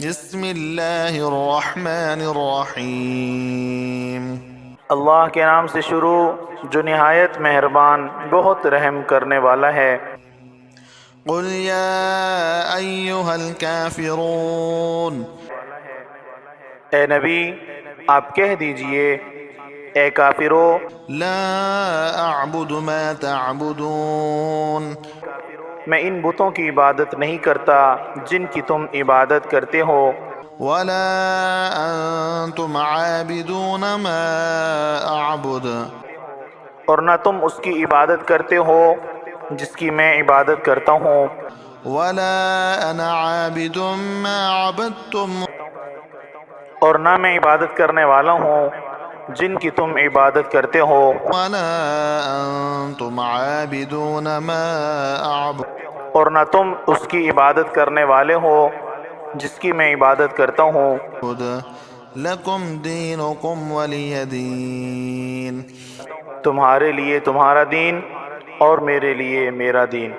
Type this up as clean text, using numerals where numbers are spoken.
بسم اللہ الرحمن الرحیم۔ اللہ کے نام سے شروع جو نہایت مہربان بہت رحم کرنے والا ہے۔ قل یا ایہا الکافرون، اے نبی آپ کہہ دیجئے اے کافرو، لا اعبد ما تعبدون، میں ان بتوں کی عبادت نہیں کرتا جن کی تم عبادت کرتے ہو، ولا انتم عابدون ما اعبد، اور نہ تم اس کی عبادت کرتے ہو جس کی میں عبادت کرتا ہوں، ولا انا عابد ما عبدتم، اور نہ میں عبادت کرنے والا ہوں جن کی تم عبادت کرتے ہو، ولا انتم عابدون ما اعبد، اور نہ تم اس کی عبادت کرنے والے ہو جس کی میں عبادت کرتا ہوں۔ لکم دینکم ولی دین۔ تمہارے لیے تمہارا دین اور میرے لیے میرا دین۔